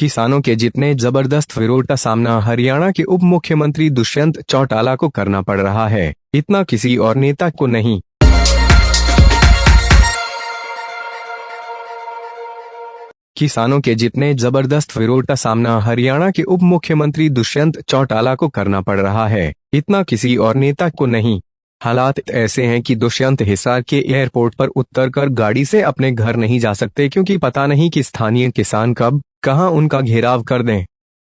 किसानों के जितने जबरदस्त विरोध का सामना हरियाणा के उप मुख्यमंत्री दुष्यंत चौटाला को करना पड़ रहा है, इतना किसी और नेता को नहीं। किसानों के जितने जबरदस्त विरोध का सामना हरियाणा के उप मुख्यमंत्री दुष्यंत चौटाला को करना पड़ रहा है, इतना किसी और नेता को नहीं। हालात ऐसे हैं कि दुष्यंत हिसार के एयरपोर्ट पर उतरकर गाड़ी से अपने घर नहीं जा सकते, क्योंकि पता नहीं कि स्थानीय किसान कब कहां उनका घेराव कर दें।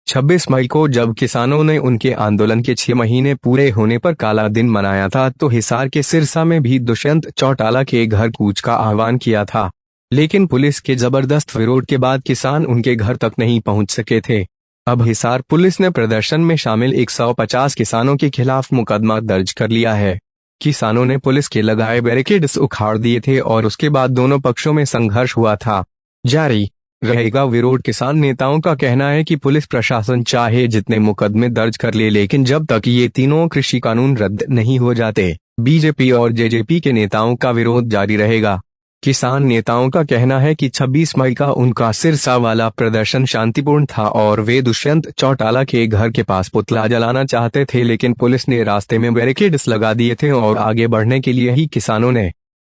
26 मई को जब किसानों ने उनके आंदोलन के 6 महीने पूरे होने पर काला दिन मनाया था, तो हिसार के सिरसा में भी दुष्यंत चौटाला के घर कूच का आह्वान किया था, लेकिन पुलिस के जबरदस्त विरोध के बाद किसान उनके घर तक नहीं पहुंच सके थे। अब हिसार पुलिस ने प्रदर्शन में शामिल 150 किसानों के खिलाफ मुकदमा दर्ज कर लिया है। किसानों ने पुलिस के लगाए बैरिकेड्स उखाड़ दिए थे और उसके बाद दोनों पक्षों में संघर्ष हुआ था। जारी रहेगा विरोध। किसान नेताओं का कहना है कि पुलिस प्रशासन चाहे जितने मुकदमे दर्ज कर ले, लेकिन जब तक ये तीनों कृषि कानून रद्द नहीं हो जाते, बीजेपी और जेजेपी के नेताओं का विरोध जारी रहेगा। किसान नेताओं का कहना है कि 26 मई का उनका सिरसा वाला प्रदर्शन शांतिपूर्ण था और वे दुष्यंत चौटाला के घर के पास पुतला जलाना चाहते थे, लेकिन पुलिस ने रास्ते में बैरिकेड्स लगा दिए थे और आगे बढ़ने के लिए ही किसानों ने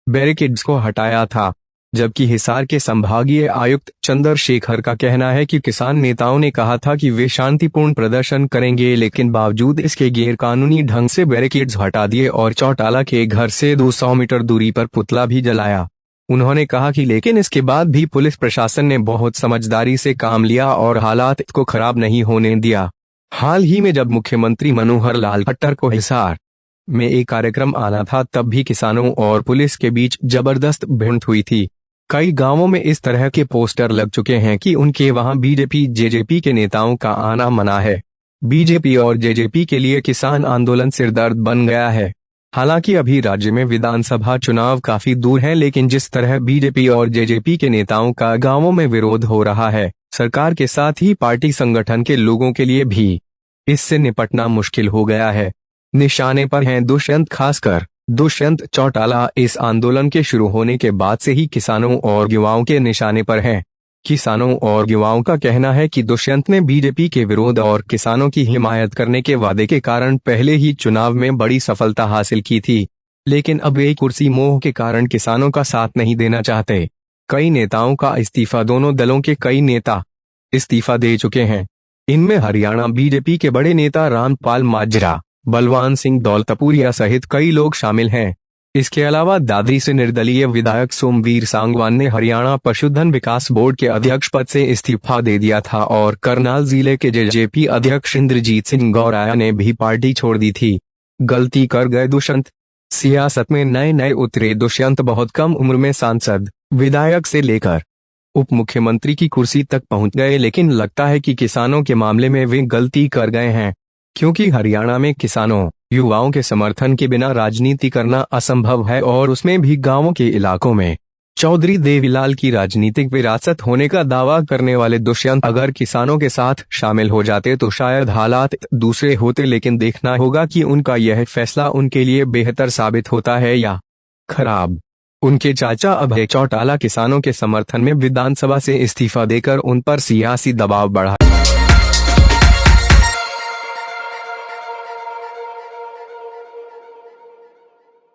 बैरिकेड्स को हटाया था। जबकि हिसार के संभागीय आयुक्त चंद्रशेखर का कहना है कि किसान नेताओं ने कहा था कि वे शांतिपूर्ण प्रदर्शन करेंगे, लेकिन बावजूद इसके गैरकानूनी ढंग से बैरिकेड्स हटा दिए और चौटाला के घर से 200 मीटर दूरी पर पुतला भी जलाया। उन्होंने कहा कि लेकिन इसके बाद भी पुलिस प्रशासन ने बहुत समझदारी से काम लिया और हालात को खराब नहीं होने दिया। हाल ही में जब मुख्यमंत्री मनोहर लाल खट्टर को हिसार में एक कार्यक्रम आना था, तब भी किसानों और पुलिस के बीच जबरदस्त भिड़ंत हुई थी। कई गांवों में इस तरह के पोस्टर लग चुके हैं कि उनके वहां बीजेपी जेजेपी के नेताओं का आना मना है। बीजेपी और जेजेपी के लिए किसान आंदोलन सिरदर्द बन गया है। हालांकि अभी राज्य में विधानसभा चुनाव काफी दूर है, लेकिन जिस तरह बीजेपी और जेजेपी के नेताओं का गांवों में विरोध हो रहा है, सरकार के साथ ही पार्टी संगठन के लोगों के लिए भी इससे निपटना मुश्किल हो गया है। निशाने पर हैं दुष्यंत, खासकर दुष्यंत चौटाला इस आंदोलन के शुरू होने के बाद से ही किसानों और युवाओं के निशाने पर हैं। किसानों और युवाओं का कहना है कि दुष्यंत ने बीजेपी के विरोध और किसानों की हिमायत करने के वादे के कारण पहले ही चुनाव में बड़ी सफलता हासिल की थी, लेकिन अब वे कुर्सी मोह के कारण किसानों का साथ नहीं देना चाहते। कई नेताओं का इस्तीफा, दोनों दलों के कई नेता इस्तीफा दे चुके हैं। इनमें हरियाणा बीजेपी के बड़े नेता रामपाल माजरा, बलवान सिंह दौलतपुरिया सहित कई लोग शामिल हैं। इसके अलावा दादरी से निर्दलीय विधायक सोमवीर सांगवान ने हरियाणा पशुधन विकास बोर्ड के अध्यक्ष पद से इस्तीफा दे दिया था और करनाल जिले के जेजेपी अध्यक्ष इंद्रजीत सिंह गौराया ने भी पार्टी छोड़ दी थी। गलती कर गए दुष्यंत। सियासत में नए नए उतरे दुष्यंत बहुत कम उम्र में सांसद, विधायक से लेकर उप मुख्यमंत्री की कुर्सी तक पहुंच गए, लेकिन लगता है कि किसानों के मामले में वे गलती कर गए हैं, क्योंकि हरियाणा में किसानों युवाओं के समर्थन के बिना राजनीति करना असंभव है, और उसमें भी गांवों के इलाकों में। चौधरी देवीलाल की राजनीतिक विरासत होने का दावा करने वाले दुष्यंत अगर किसानों के साथ शामिल हो जाते तो शायद हालात दूसरे होते, लेकिन देखना होगा कि उनका यह फैसला उनके लिए बेहतर साबित होता है या खराब। उनके चाचा अभय चौटाला किसानों के समर्थन में विधानसभा से इस्तीफा देकर उन पर सियासी दबाव बढ़ा